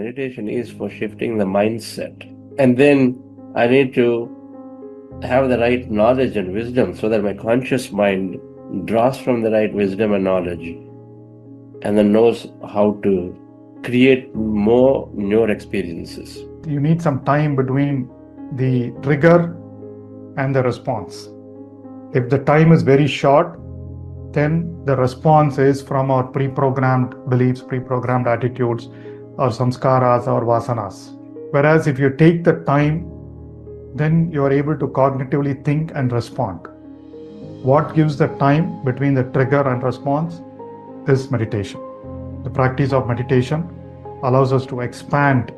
meditation is for shifting the mindset. And then I need to have the right knowledge and wisdom so that my conscious mind draws from the right wisdom and knowledge and then knows how to create more newer experiences. You need some time between the trigger and the response. If the time is very short, then the response is from our pre-programmed beliefs, pre-programmed attitudes, or samskaras or vasanas. Whereas if you take the time, then you are able to cognitively think and respond. What gives the time between the trigger and response is meditation. The practice of meditation allows us to expand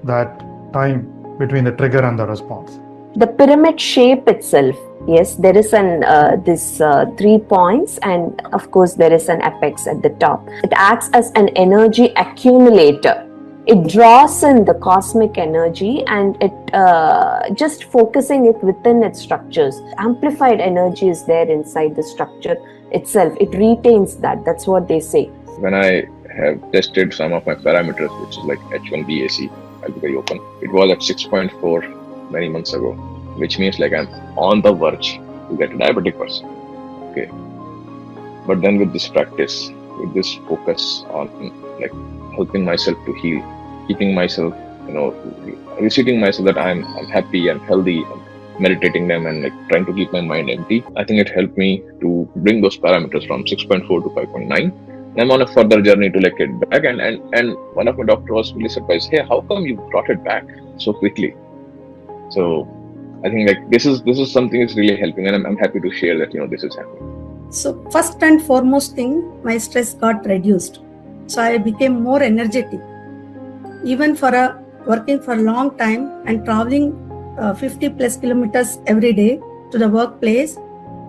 that time between the trigger and the response. The pyramid shape itself, yes, there is this 3 points, and of course there is an apex at the top. It acts as an energy accumulator. It draws in the cosmic energy and it just focusing it within its structures. Amplified energy is there inside the structure itself. It retains that. That's what they say. When I have tested some of my parameters, which is like H1BAC, I'll be very open. It was at 6.4 many months ago, which means like I'm on the verge to get a diabetic person. Okay. But then with this practice, with this focus on like helping myself to heal, keeping myself, reseating myself that I'm happy, I'm healthy, I'm meditating them and like trying to keep my mind empty. I think it helped me to bring those parameters from 6.4 to 5.9. I'm on a further journey to like get back, and one of my doctors was really surprised. Hey, how come you brought it back so quickly? So I think like this is something that's really helping, and I'm happy to share that this is happening. So first and foremost thing, my stress got reduced. So I became more energetic. Even for working for a long time and traveling 50 plus kilometers every day to the workplace,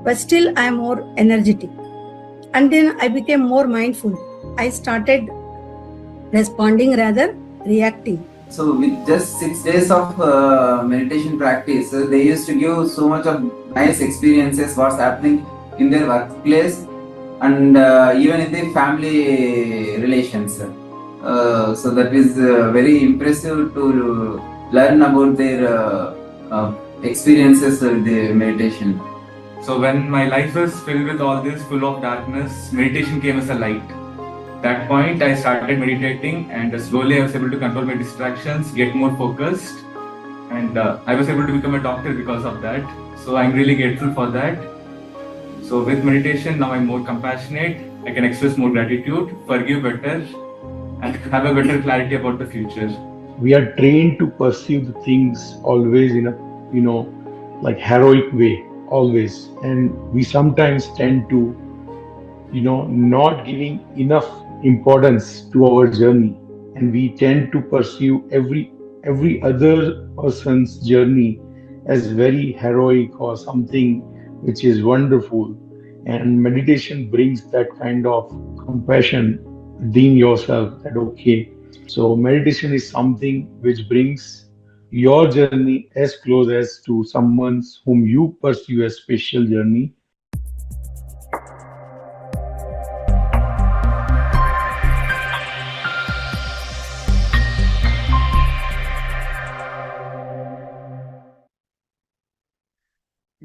but still I am more energetic. And then I became more mindful. I started responding rather reacting. So with just 6 days of meditation practice, they used to give so much of nice experiences, what's happening in their workplace and even in their family relations. So that is very impressive to learn about their experiences with the meditation. So when my life was filled with all this, full of darkness, meditation came as a light. That point I started meditating, and slowly I was able to control my distractions, get more focused, and I was able to become a doctor because of that. So I'm really grateful for that. So with meditation, now I'm more compassionate, I can express more gratitude, forgive better, and have a better clarity about the future. We are trained to perceive the things always in a like heroic way, always, and we sometimes tend to not giving enough importance to our journey, and we tend to pursue every other person's journey as very heroic or something which is wonderful. And meditation brings that kind of compassion within yourself, that okay, so meditation is something which brings your journey as close as to someone's whom you pursue a special journey.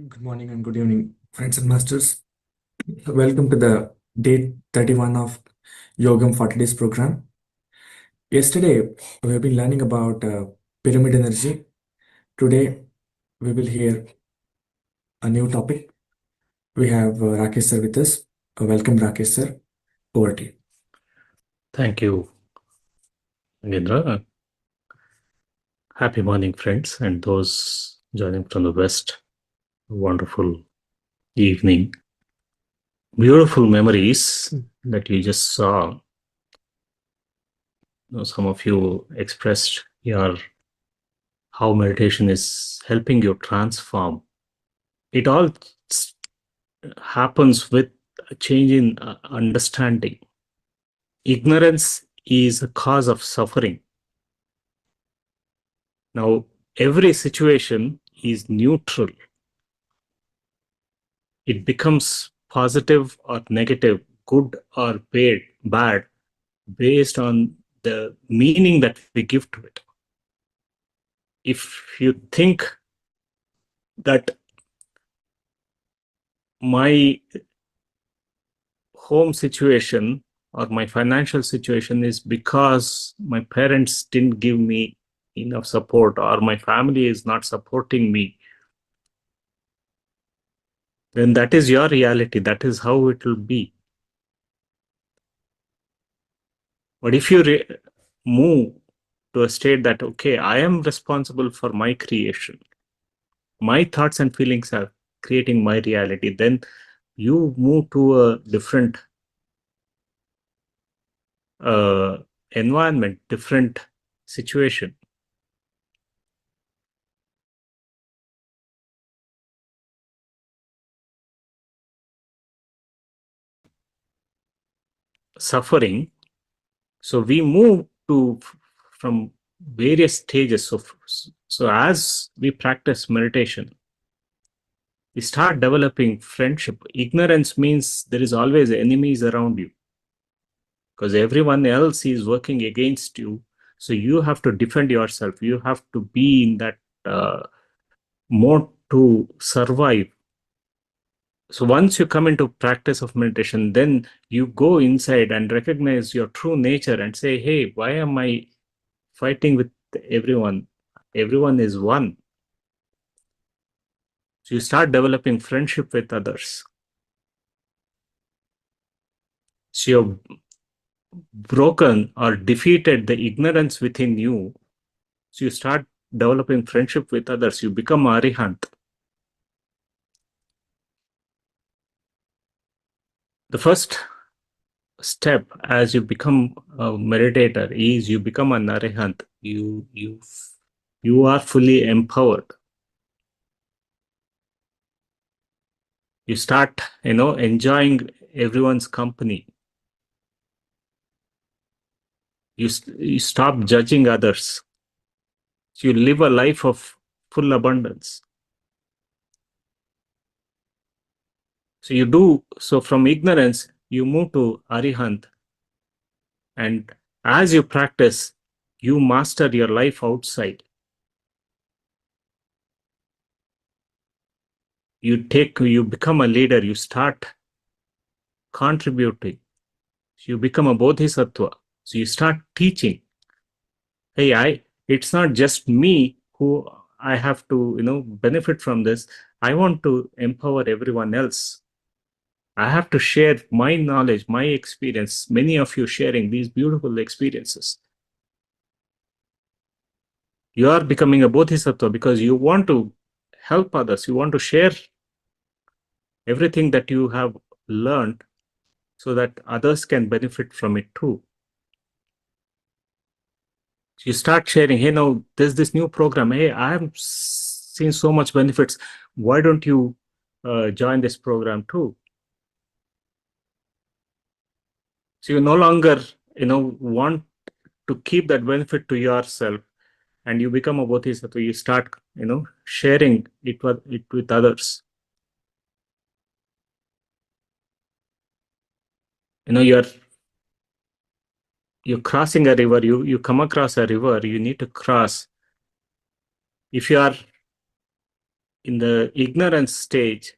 Good morning and good evening, friends and masters. Welcome to the day 31 of Yogam 40 Days program. Yesterday, we have been learning about pyramid energy. Today, we will hear a new topic. We have Rakesh sir with us. Welcome, Rakesh sir. Over to you. Thank you, Nagendra. Happy morning, friends, and those joining from the West. Wonderful evening. Beautiful memories that you just saw. Some of you expressed how meditation is helping you transform. It all happens with a change in understanding. Ignorance is a cause of suffering. Now, every situation is neutral. It becomes positive or negative, good or bad, based on the meaning that we give to it. If you think that my home situation or my financial situation is because my parents didn't give me enough support, or my family is not supporting me, then that is your reality. That is how it will be. But if you move to a state that, okay, I am responsible for my creation, my thoughts and feelings are creating my reality, then you move to a different environment, different situation. Suffering. So we move to from various stages. So as we practice meditation, we start developing friendship. Ignorance means there is always enemies around you, because everyone else is working against you. So you have to defend yourself. You have to be in that mode to survive. So once you come into practice of meditation, then you go inside and recognize your true nature and say, hey, why am I fighting with everyone? Everyone is one. So you start developing friendship with others. So you've broken or defeated the ignorance within you. So you start developing friendship with others. You become Arihant. The first step as you become a meditator is you become an Arihant. You are fully empowered. You start, enjoying everyone's company. You stop judging others. So you live a life of full abundance. So you do, so from ignorance, you move to Arihant. And as you practice, you master your life outside. You become a leader, you start contributing. You become a bodhisattva. So you start teaching. Hey, it's not just me who I have to, benefit from this. I want to empower everyone else. I have to share my knowledge, my experience, many of you sharing these beautiful experiences. You are becoming a bodhisattva because you want to help others. You want to share everything that you have learned so that others can benefit from it too. You start sharing, hey, now there's this new program. Hey, I have seen so much benefits. Why don't you join this program too? So you no longer, want to keep that benefit to yourself, and you become a bodhisattva. You start, sharing it with others. You're crossing a river. You come across a river. You need to cross. If you are in the ignorance stage,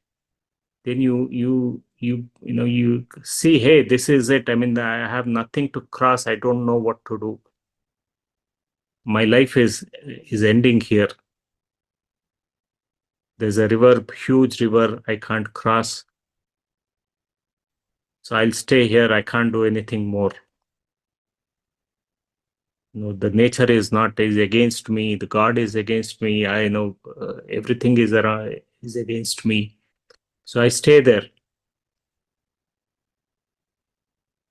then you see, hey, this is it. I mean, I have nothing to cross. I don't know what to do. My life is ending here. There's a river, huge river, I can't cross. So I'll stay here. I can't do anything more. The nature is against me. The God is against me. I know everything is against me. So I stay there.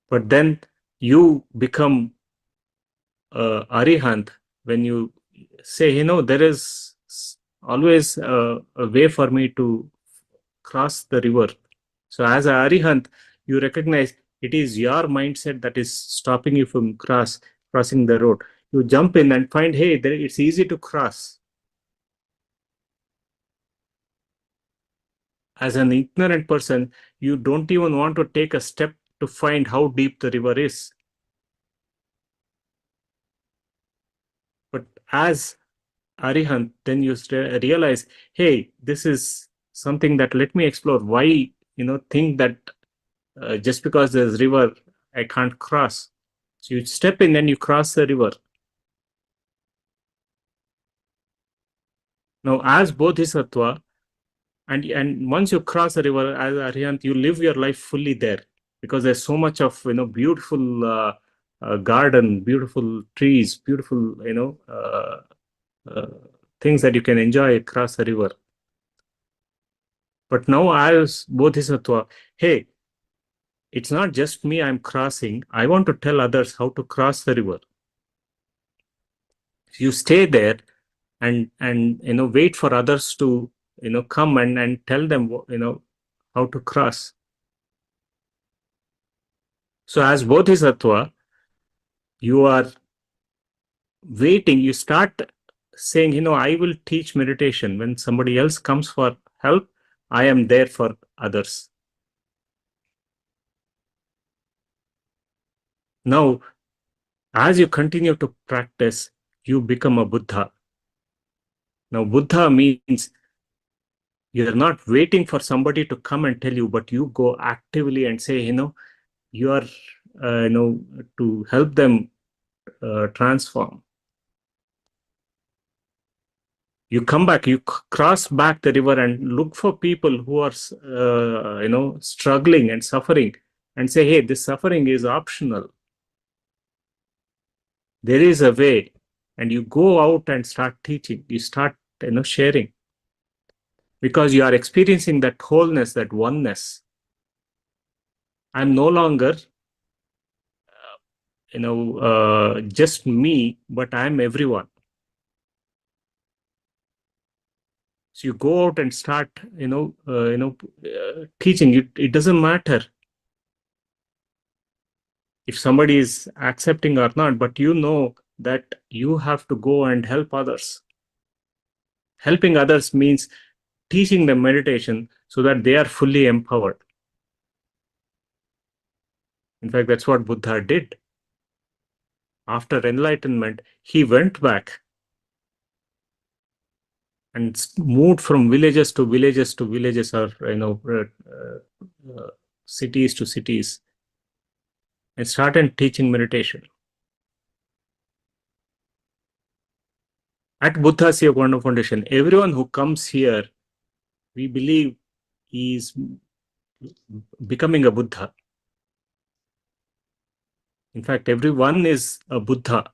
But then you become Arihant when you say, there is always a way for me to cross the river. So as an Arihant, you recognize it is your mindset that is stopping you from crossing the road. You jump in and find, hey, it's easy to cross. As an ignorant person, you don't even want to take a step to find how deep the river is. But as Arihant, then you realize, hey, this is something that let me explore. Why, think that just because there's river, I can't cross. So you step in and you cross the river. Now, as Bodhisattva, and once you cross the river as Arihant, you live your life fully there, because there's so much of beautiful garden, beautiful trees, beautiful things that you can enjoy across the river. But now as Bodhisattva, hey, it's not just me I'm crossing. I want to tell others how to cross the river. You stay there and wait for others to come and tell them how to cross. So as Bodhisattva, you are waiting. You start saying, I will teach meditation. When somebody else comes for help, I am there for others. Now, as you continue to practice, you become a Buddha. Now, Buddha means you're not waiting for somebody to come and tell you, but you go actively and say, you are, to help them transform. You come back, you cross back the river and look for people who are, struggling and suffering, and say, hey, this suffering is optional. There is a way. And you go out and start teaching. You start, sharing. Because you are experiencing that wholeness, that oneness. I'm no longer, just me, but I'm everyone. So you go out and start, teaching. It doesn't matter if somebody is accepting or not, but you know that you have to go and help others. Helping others means teaching them meditation so that they are fully empowered. In fact, that's what Buddha did. After enlightenment, he went back and moved from villages to villages to villages, or cities to cities, and started teaching meditation. At Buddha's Yoga Foundation, everyone who comes here, we believe, is becoming a Buddha. In fact, everyone is a Buddha.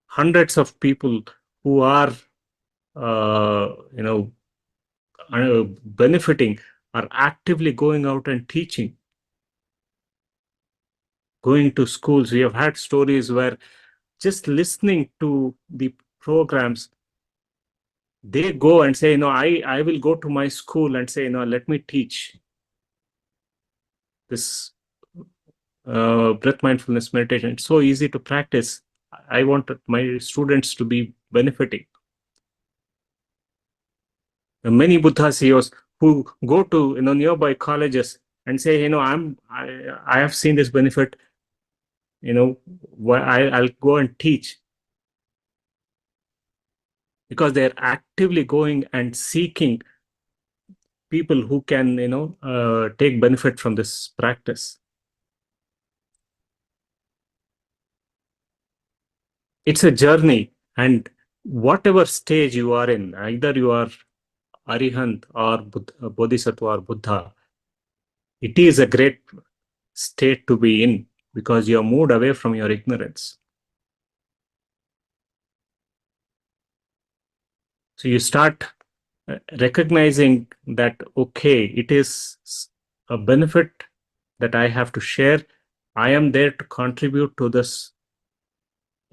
Hundreds of people who are, benefiting are actively going out and teaching, going to schools. We have had stories where just listening to the programs, they go and say, I will go to my school and say, let me teach this breath-mindfulness meditation. It's so easy to practice. I want my students to be benefiting. Many Buddha CEOs who go to nearby colleges and say, I have seen this benefit. I'll go and teach, because they're actively going and seeking people who can take benefit from this practice. It's a journey, and whatever stage you are in, either you are Arihant or Bodhisattva or Buddha, it is a great state to be in, because you are moved away from your ignorance. So you start recognizing that, okay, it is a benefit that I have to share. I am there to contribute to this,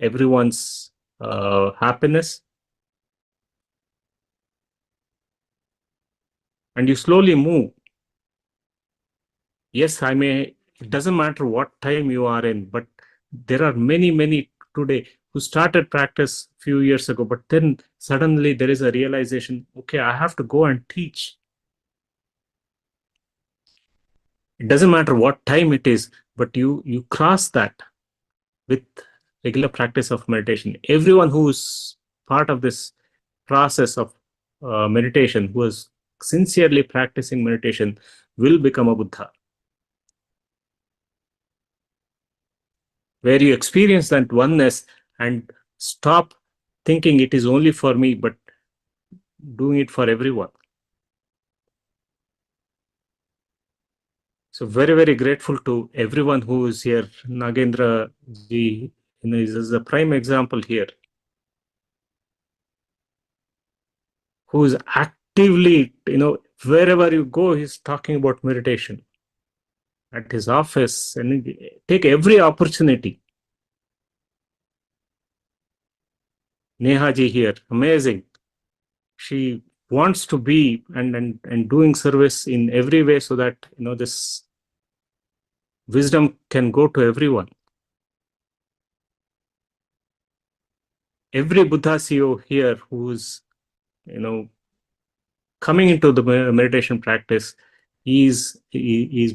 everyone's happiness. And you slowly move. Yes, it doesn't matter what time you are in, but there are many today who started practice a few years ago, but then suddenly there is a realization, okay, I have to go and teach. It doesn't matter what time it is, but you cross that. with regular practice of meditation. Everyone who's part of this process of meditation, who is sincerely practicing meditation, will become a Buddha. Where you experience that oneness and stop thinking it is only for me, but doing it for everyone. So very, very grateful to everyone who is here. Nagendra ji is a prime example here, who is actively, wherever you go, he's talking about meditation at his office, and take every opportunity. Neha ji here, amazing. She wants to be and doing service in every way so that this wisdom can go to everyone. Every Buddha CEO here who's coming into the meditation practice, is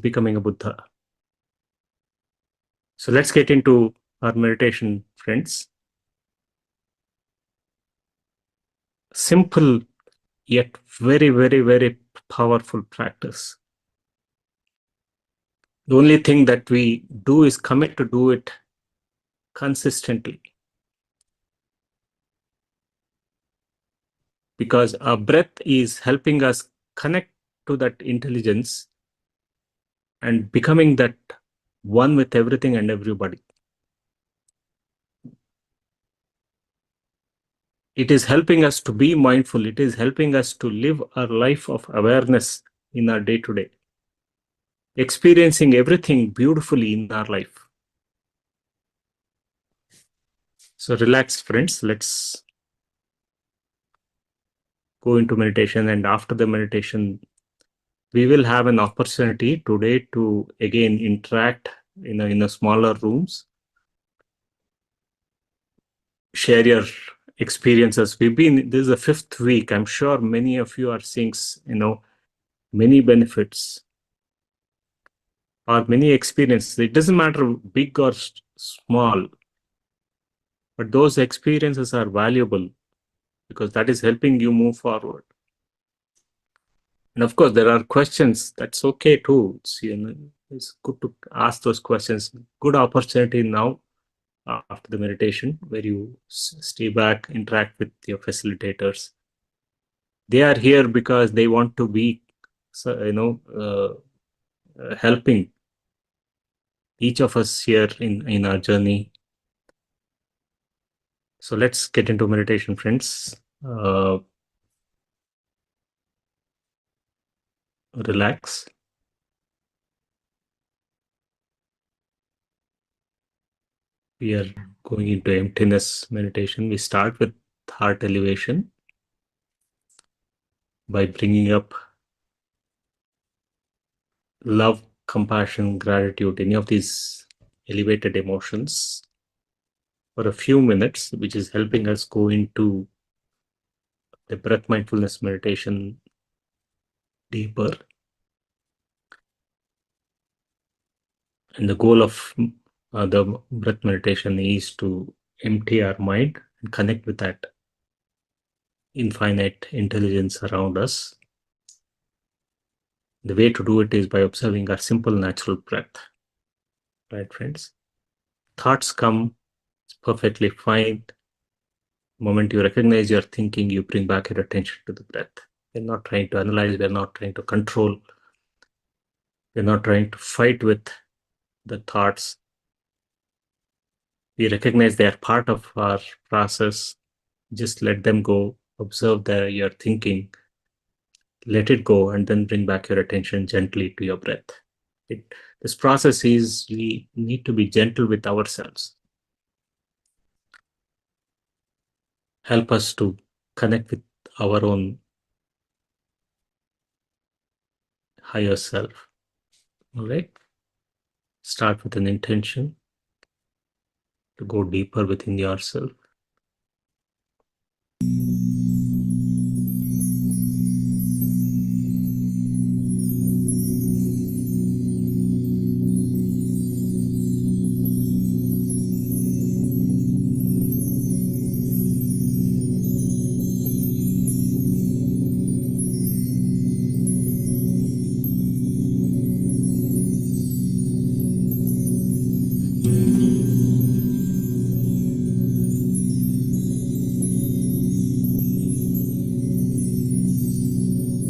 becoming a Buddha. So let's get into our meditation, friends. Simple yet very, very, very powerful practice. The only thing that we do is commit to do it consistently. Because our breath is helping us connect to that intelligence and becoming that one with everything and everybody. It is helping us to be mindful. It is helping us to live our life of awareness in our day-to-day, experiencing everything beautifully in our life. So relax, friends. Let's go into meditation, and after the meditation, we will have an opportunity today to again interact in a smaller rooms, share your experiences. This is the 5th week. I'm sure many of you are seeing, many benefits or many experiences. It doesn't matter big or small, but those experiences are valuable because that is helping you move forward. And of course, there are questions. That's okay too. It's good to ask those questions. Good opportunity now after the meditation, where you stay back, interact with your facilitators. They are here because they want to be, helping each of us here in our journey. So let's get into meditation, friends. Relax. We are going into emptiness meditation. We start with heart elevation by bringing up love, compassion, gratitude, any of these elevated emotions for a few minutes, which is helping us go into the breath-mindfulness meditation deeper. And the goal of the breath meditation is to empty our mind and connect with that infinite intelligence around us. The way to do it is by observing our simple natural breath. Right, friends? Thoughts come, it's perfectly fine. The moment you recognize your thinking, you bring back your attention to the breath. We're not trying to analyze, we're not trying to control, we're not trying to fight with the thoughts. We recognize they are part of our process. Just let them go, observe your thinking, let it go, and then bring back your attention gently to your breath. This process is, we need to be gentle with ourselves. Help us to connect with our own higher self. All right? Start with an intention to go deeper within yourself.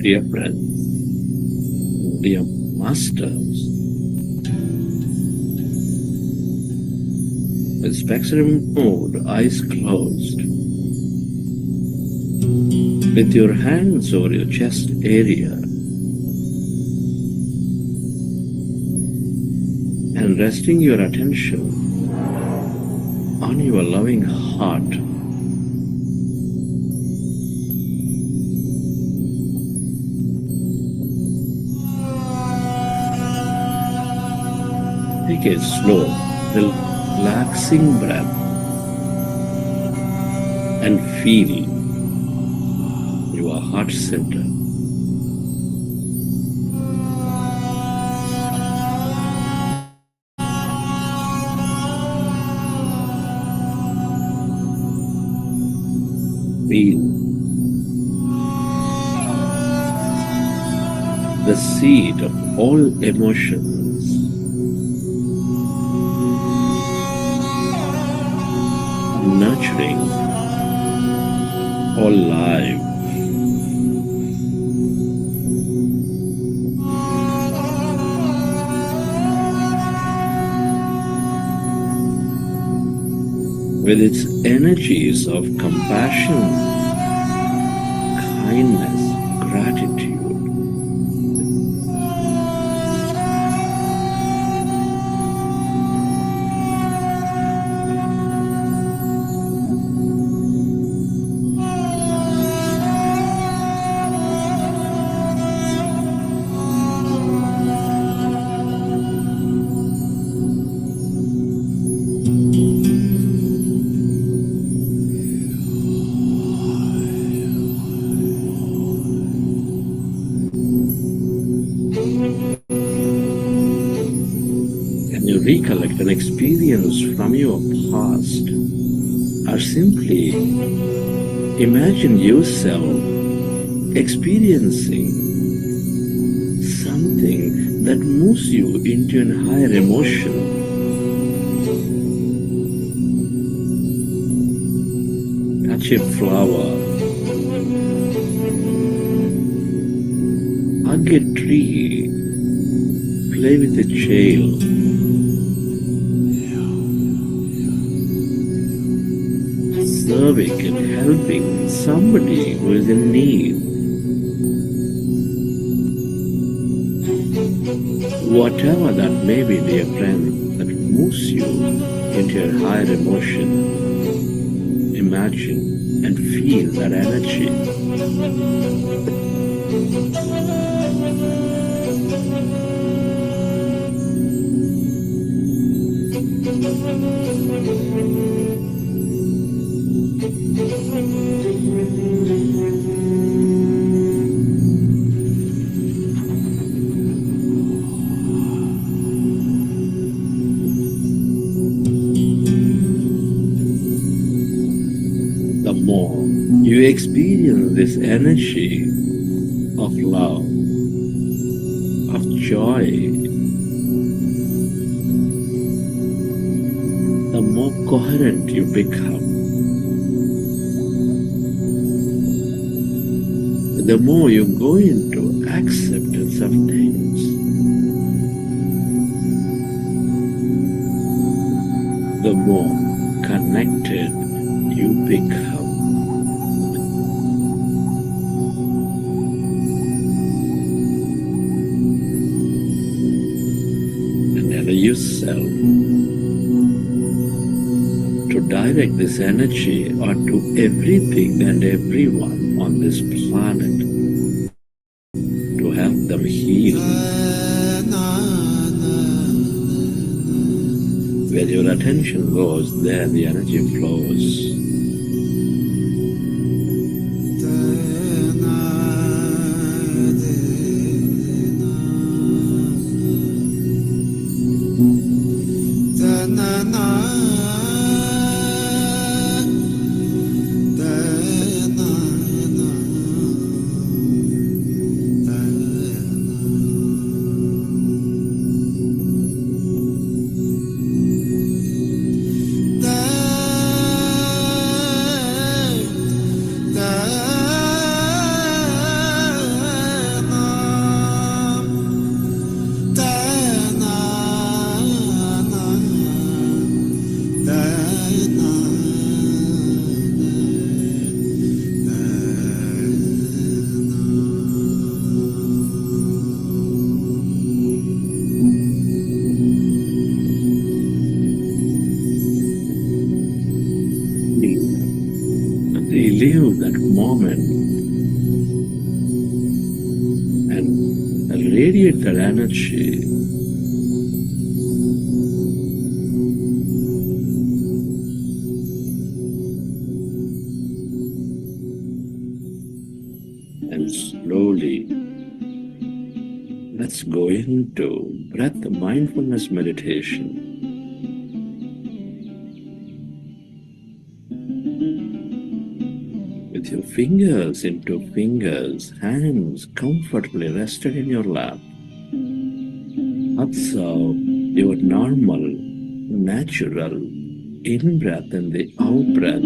Dear friends, dear masters, with specs removed, eyes closed, with your hands over your chest area, and resting your attention on your loving heart. Take a slow, relaxing breath and feel your heart center. Feel the seed of all emotions, nurturing all life. With its energies of compassion, kindness, gratitude. Recollect an experience from your past, or simply imagine yourself experiencing something that moves you into a higher emotion. Touch a flower, hug a tree, play with a child. Serving and helping somebody who is in need. Whatever that may be, dear friend, that moves you into a higher emotion, imagine and feel that energy. The more you experience this energy of love, of joy, the more coherent you become. The more you go into acceptance of things, the more connected you become. And allow yourself to direct this energy onto everything and everyone on this planet to help them heal. Where your attention goes, there the energy flows. live that moment and radiate that energy. And slowly, let's go into breath-mindfulness meditation. With your fingers into fingers, hands comfortably rested in your lap. Observe your normal, natural in-breath and the out-breath.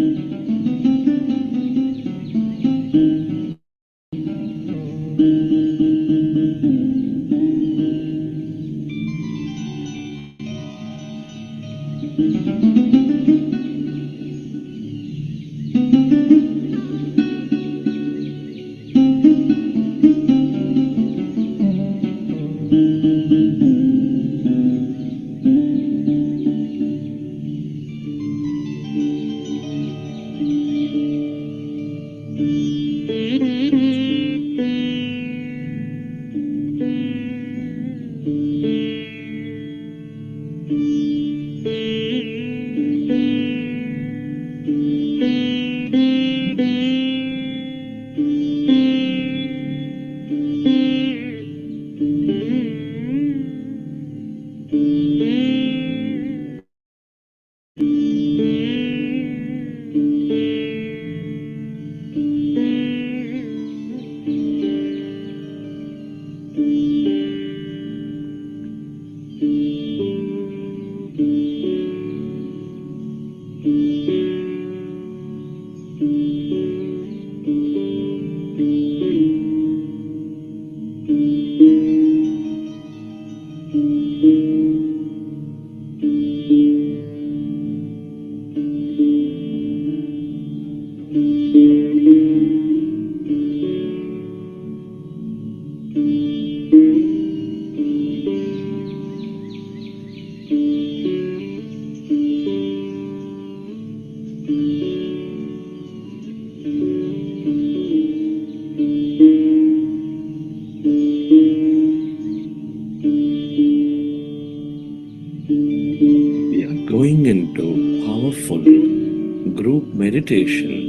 We are going into powerful group meditation.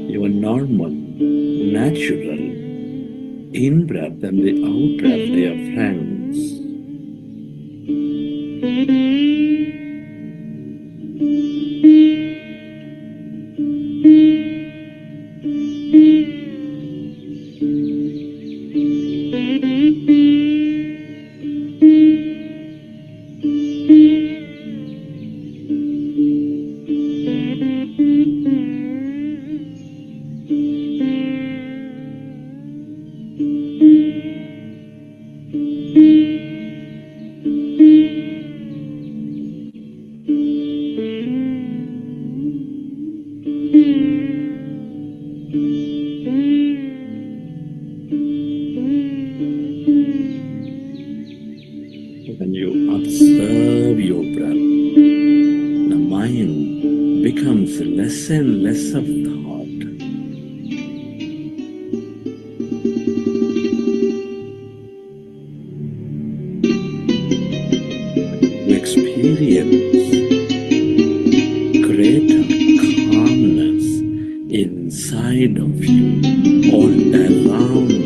Your normal, natural in-breath and the out-breath, dear friends. When you observe your breath, the mind becomes less and less of thought. You experience greater calmness inside of you, all around you.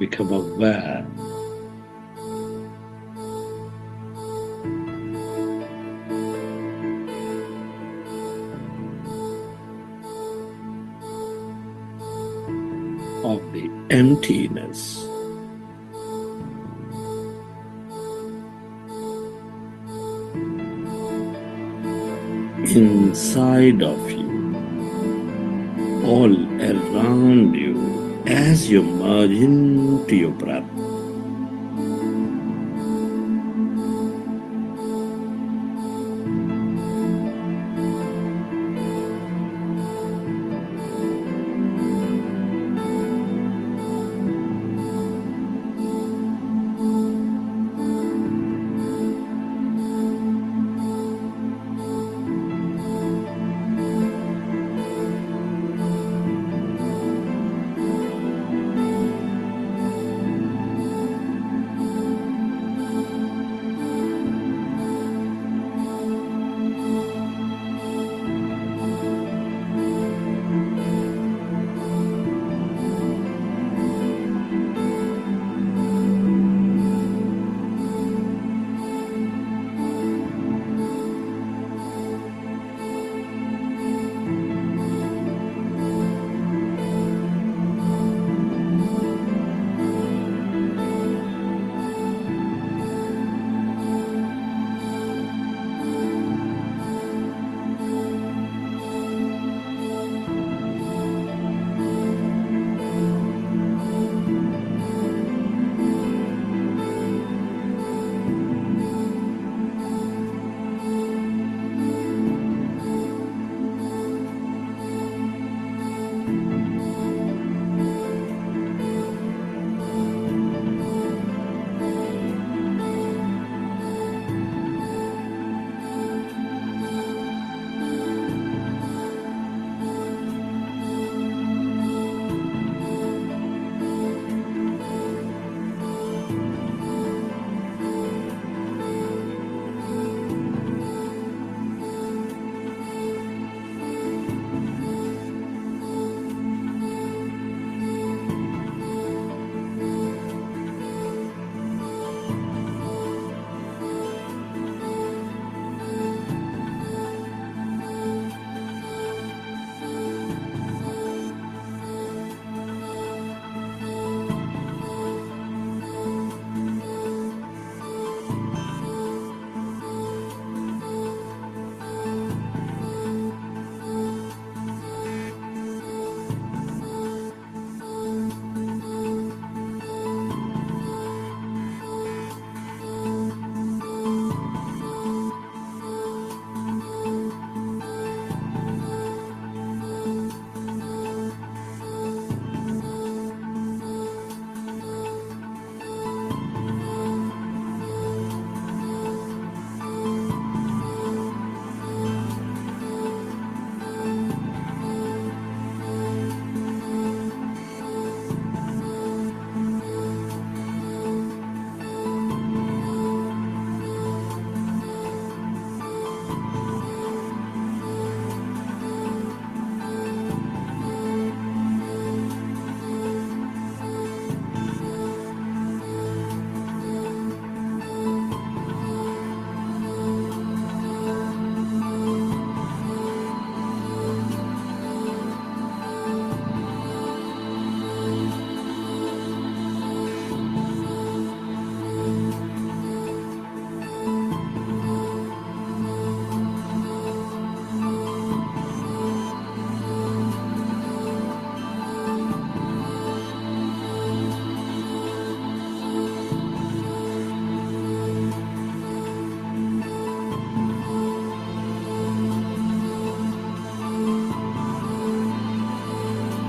Become aware of the emptiness inside of you, all around you, as you merge into your breath.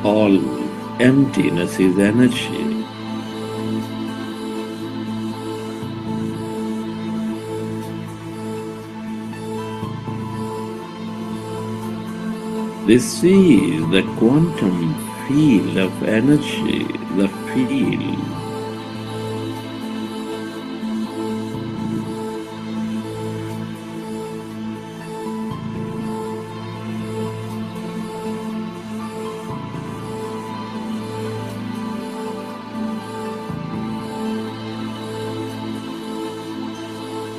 all emptiness is energy. This is the quantum field of energy, the field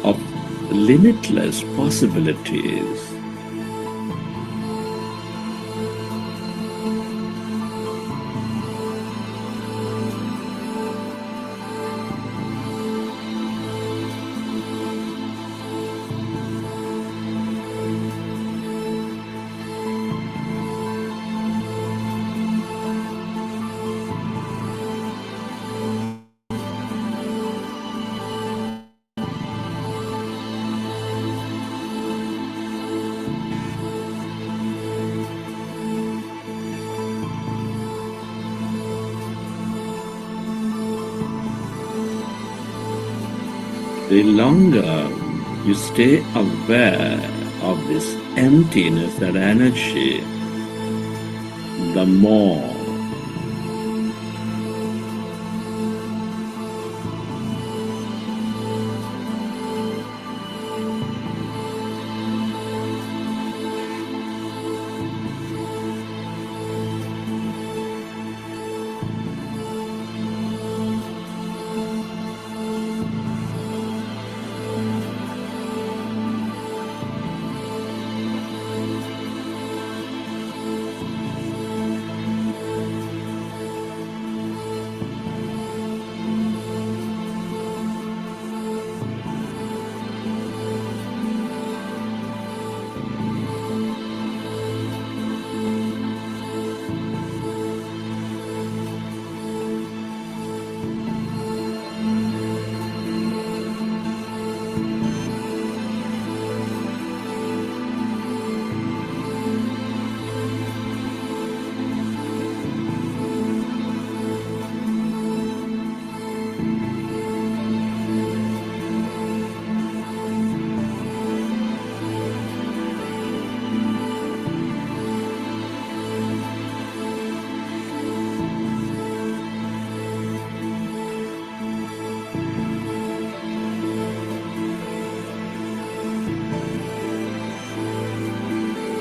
of limitless possibilities. The longer you stay aware of this emptiness and energy, the more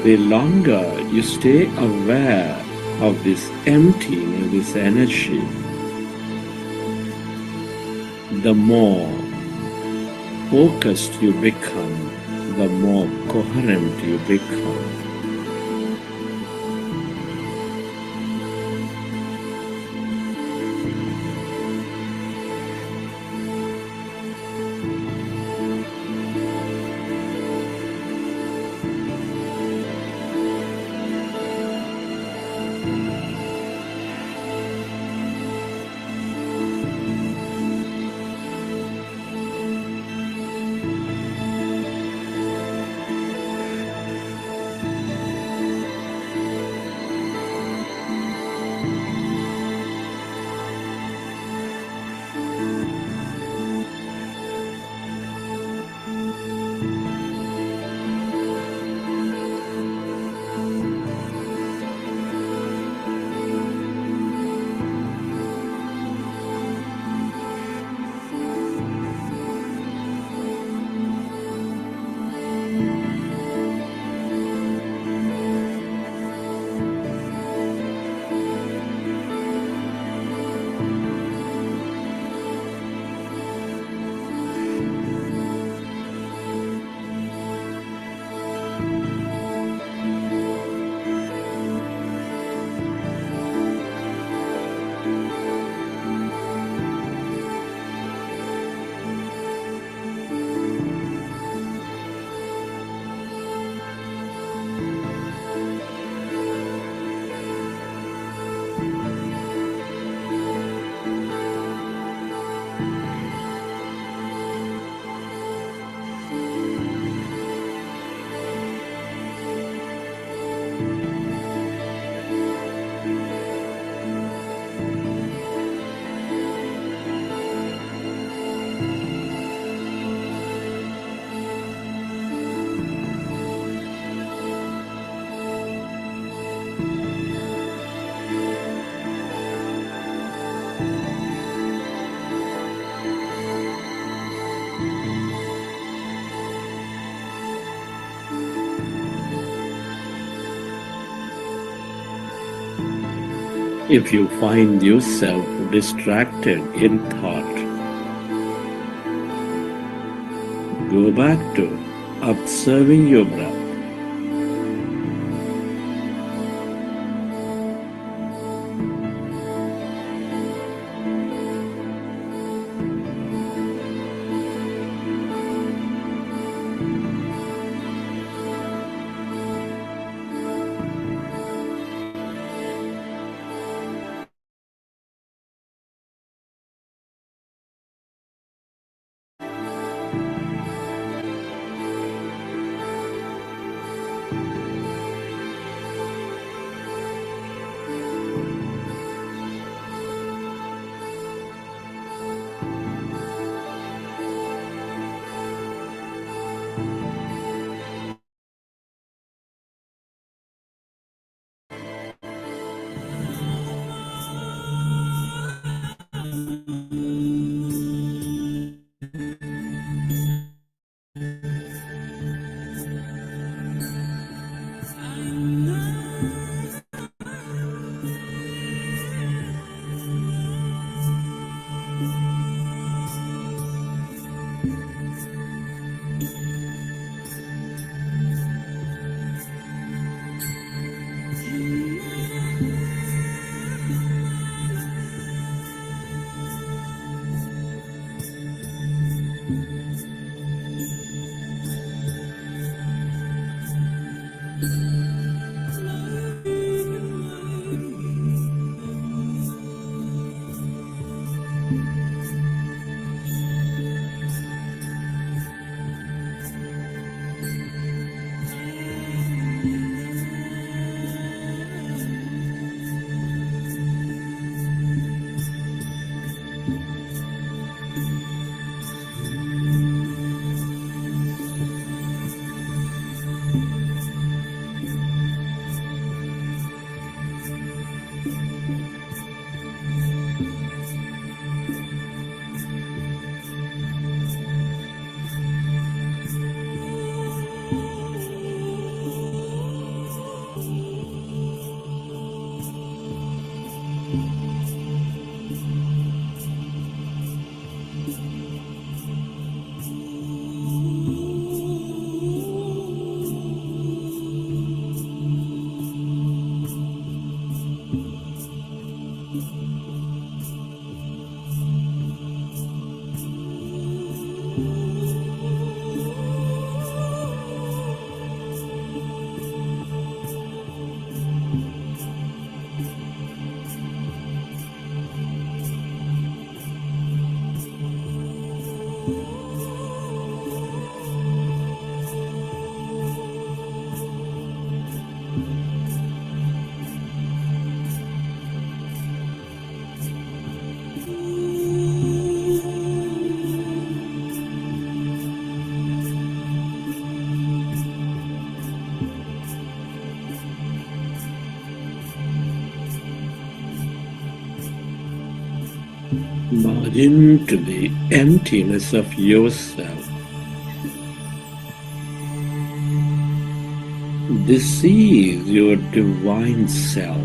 the longer you stay aware of this emptiness, this energy, the more focused you become, the more coherent you become. If you find yourself distracted in thought, go back to observing your breath. Merge into the emptiness of yourself. This is your divine self.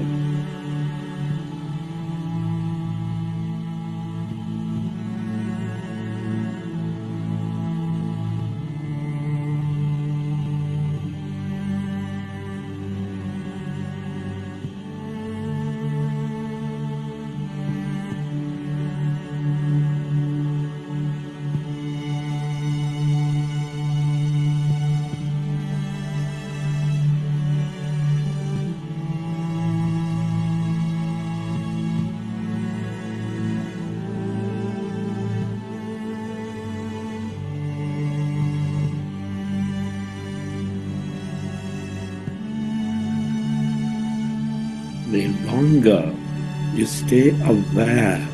The longer you stay aware,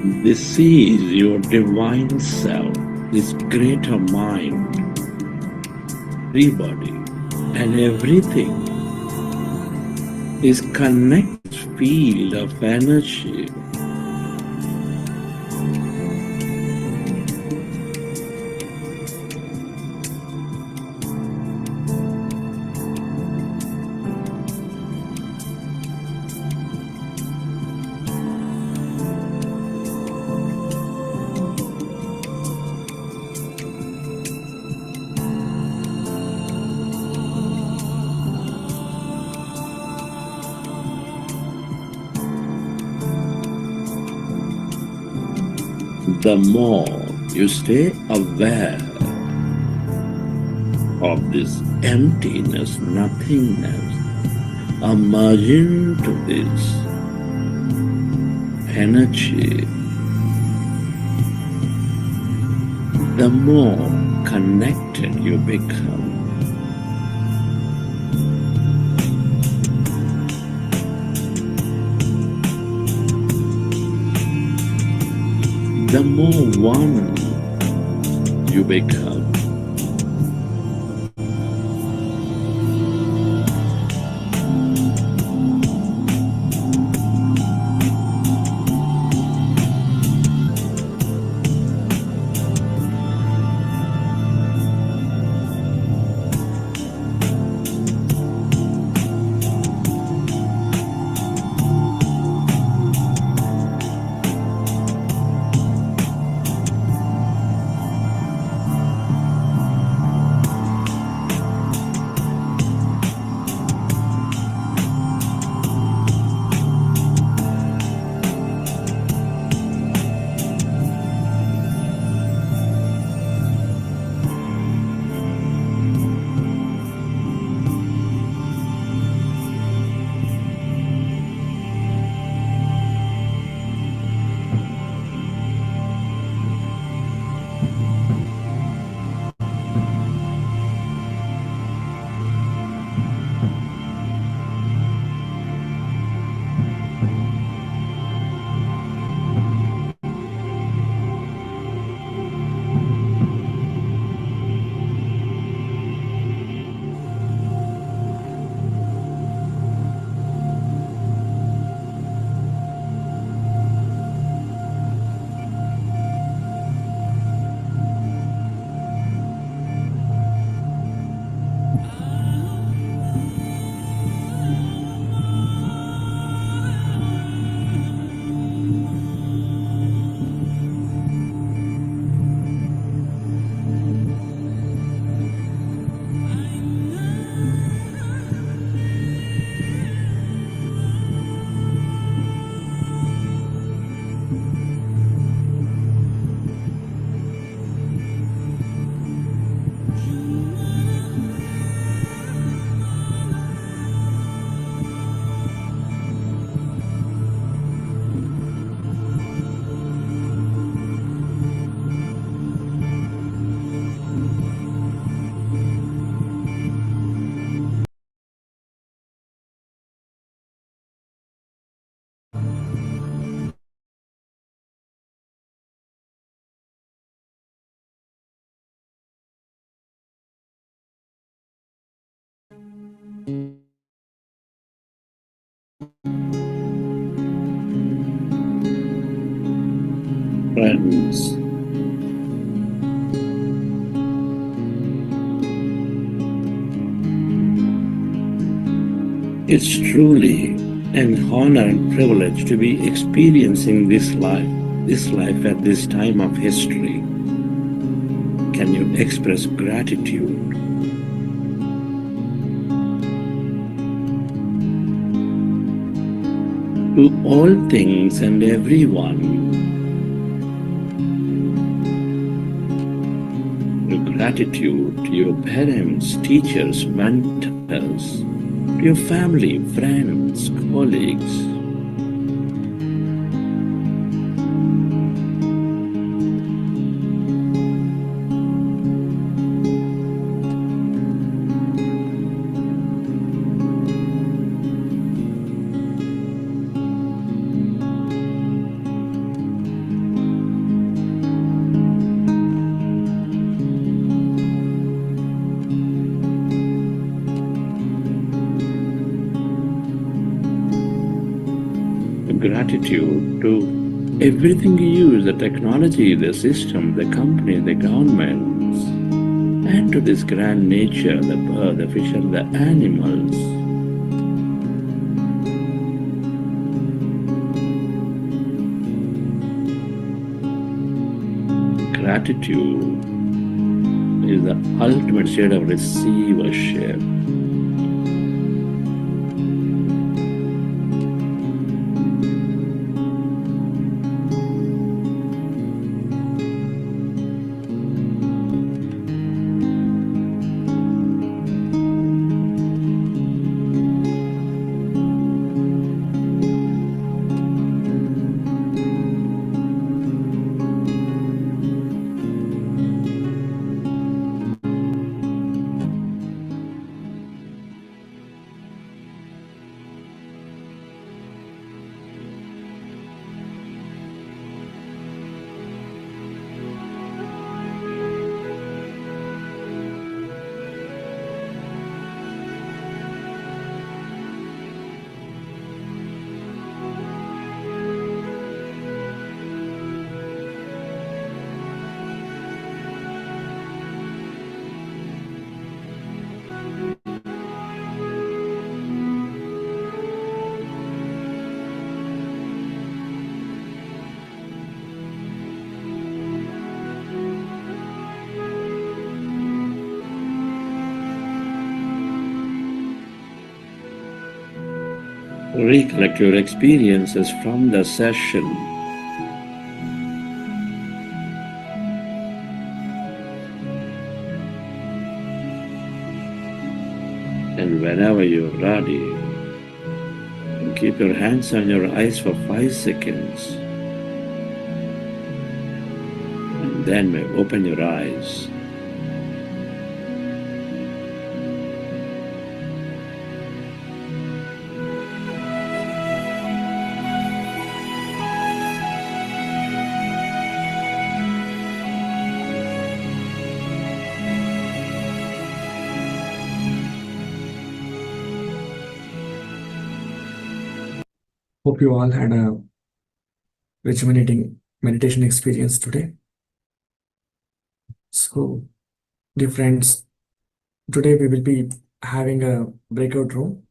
This is your divine self, this greater mind, everybody and everything is connected field of energy. The more you stay aware of this emptiness, nothingness, emerging to this energy, the more connected you become. The more one you become. Friends, it's truly an honor and privilege to be experiencing this life at this time of history. Can you express gratitude? To all things and everyone. Gratitude to your parents, teachers, mentors, to your family, friends, colleagues. gratitude to everything you use, the technology, the system, the company, the governments, and to this grand nature, the bird, the fish, and the animals. Gratitude is the ultimate state of receivership. Recollect your experiences from the session. And whenever you're ready, keep your hands on your eyes for 5 seconds. And then may open your eyes. Hope you all had a rejuvenating meditation experience today. So, dear friends, today we will be having a breakout room,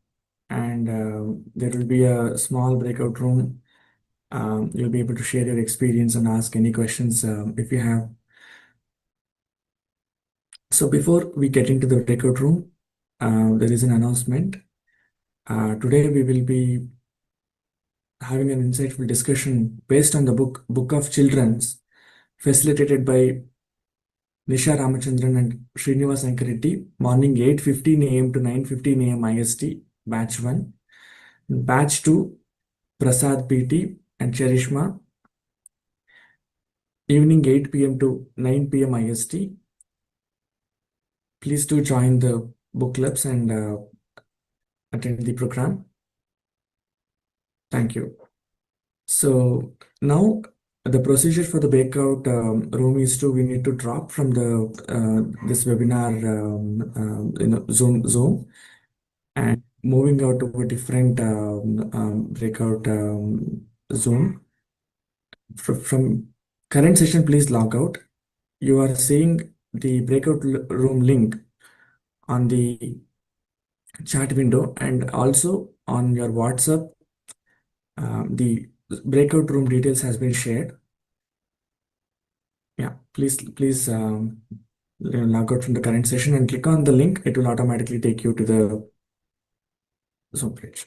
and there will be a small breakout room. You'll be able to share your experience and ask any questions if you have. So before we get into the breakout room, there is an announcement. Today we will be having an insightful discussion based on the Book of Children's, facilitated by Nisha Ramachandran and Srinivas Ankareddy, morning 8:15 a.m. to 9:15 a.m. IST, batch 1. Batch 2, Prasad PT and Charishma, evening 8 p.m. to 9 p.m. IST. Please do join the book clubs and attend the program. Thank you. So now the procedure for the breakout room is we need to drop from the this webinar Zoom and moving out to a different breakout zone. From current session, please log out. You are seeing the breakout room link on the chat window, and also on your WhatsApp. The breakout room details has been shared. Yeah, please log out from the current session and click on the link. It will automatically take you to the Zoom page.